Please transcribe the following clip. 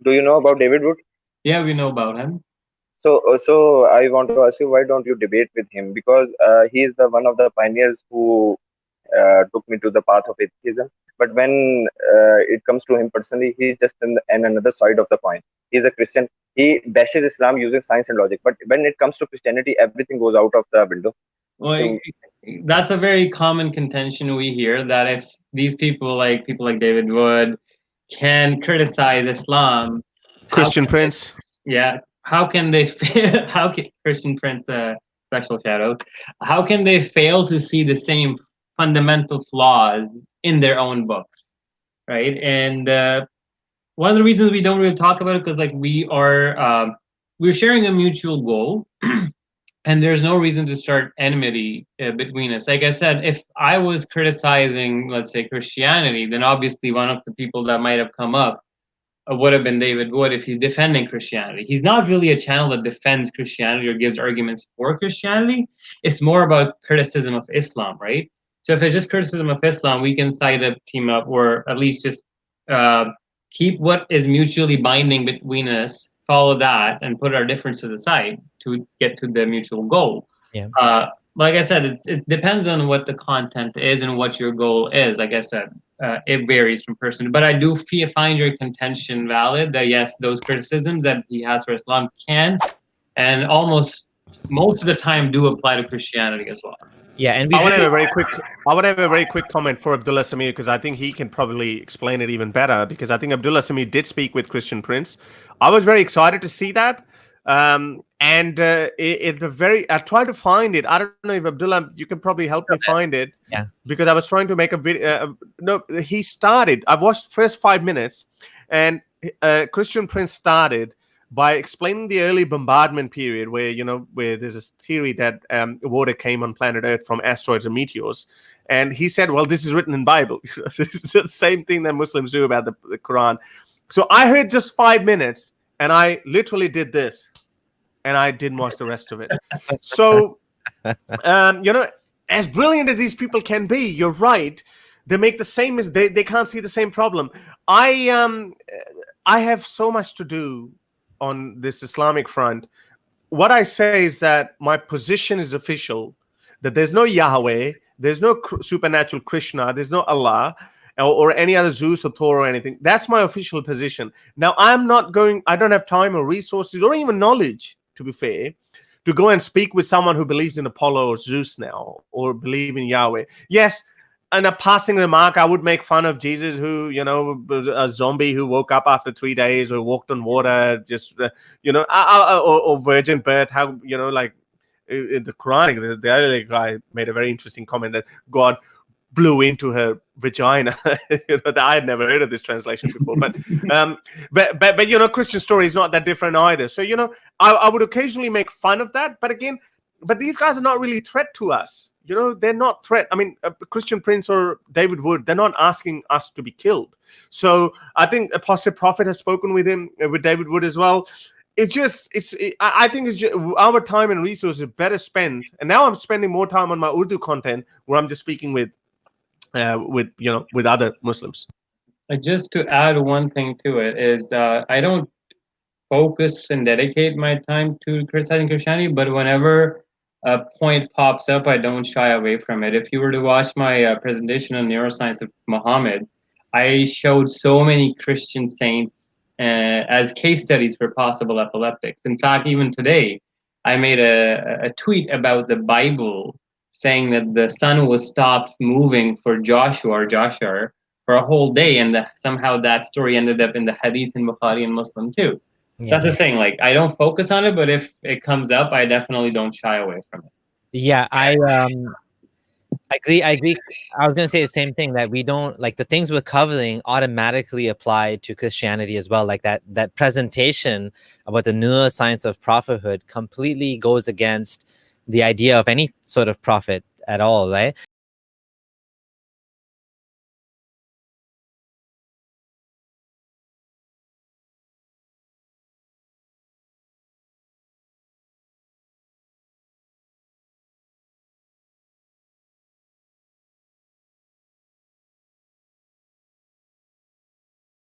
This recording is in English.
Do you know about David Wood? Yeah, we know about him. So I want to ask you, why don't you debate with him? Because he is the one of the pioneers who took me to the path of atheism. But when it comes to him personally, he's just in another side of the coin. He's a Christian. He bashes Islam using science and logic. But when it comes to Christianity, everything goes out of the window. Well, So that's a very common contention we hear, that if these people like David Wood can criticize Islam, how Christian can they, Prince. yeah, how can they fail? How can Christian Prince, special shout out? How can they fail to see the same fundamental flaws in their own books, right? And one of the reasons we don't really talk about it, because like we're sharing a mutual goal, and there's no reason to start enmity between us. Like I said, if I was criticizing, let's say, Christianity, then obviously one of the people that might have come up would have been David Wood if he's defending Christianity. He's not really a channel that defends Christianity or gives arguments for Christianity. It's more about criticism of Islam, right? So if it's just criticism of Islam, we can side up, team up, or at least just uh, keep what is mutually binding between us, follow that, and put our differences aside to get to the mutual goal. Yeah. Like I said, it depends on what the content is and what your goal is. Like I said, it varies from person, but I do find your contention valid that yes, those criticisms that he has for Islam can, and almost most of the time, do apply to Christianity as well. Yeah, and I want to have a very quick comment for Abdullah Samir, because I think he can probably explain it even better, because I think Abdullah Samir did speak with Christian Prince. I was very excited to see that. I tried to find it. I don't know if Abdullah, you can probably help me find it. Yeah. Because I was trying to make a video. No, he started. I watched first 5 minutes, and Christian Prince started by explaining the early bombardment period, where there's this theory that water came on planet Earth from asteroids and meteors. And he said, well, this is written in Bible. This is the same thing that Muslims do about the Quran. So I heard just 5 minutes, and I literally did this, and I didn't watch the rest of it. So, as brilliant as these people can be, you're right. They make the same they can't see the same problem. I have so much to do on this Islamic front. What I say is that my position is official, that there's no Yahweh, there's no supernatural Krishna, there's no Allah, or any other Zeus or Thor or anything. That's my official position. Now, I don't have time or resources or even knowledge, to be fair, to go and speak with someone who believes in Apollo or Zeus now, or believe in Yahweh. Yes, in a passing remark, I would make fun of Jesus, who, a zombie who woke up after 3 days, or walked on water, just, or virgin birth, how, like in the Quranic, the earlier guy made a very interesting comment that God blew into her vagina. That I had never heard of this translation before, but Christian story is not that different either. So I would occasionally make fun of that, but these guys are not really a threat to us. They're not threat. I mean, Christian Prince or David Wood, they're not asking us to be killed. So I think Apostle Prophet has spoken with David Wood as well. I think it's just, our time and resources better spent. And now I'm spending more time on my Urdu content, where I'm just speaking with other Muslims. Just to add one thing to it is, I don't focus and dedicate my time to criticizing Christianity, but whenever a point pops up, I don't shy away from it. If you were to watch my presentation on neuroscience of Muhammad, I showed so many Christian saints as case studies for possible epileptics. In fact, even today, I made a tweet about the Bible saying that the sun was stopped moving for Joshua for a whole day, and somehow that story ended up in the Hadith in Bukhari and Muslim too. Yeah. That's the thing. Like, I don't focus on it, but if it comes up, I definitely don't shy away from it. Yeah, I agree. I was going to say the same thing, that we don't, like, the things we're covering automatically apply to Christianity as well. Like that presentation about the neuroscience of prophethood completely goes against the idea of any sort of prophet at all, right?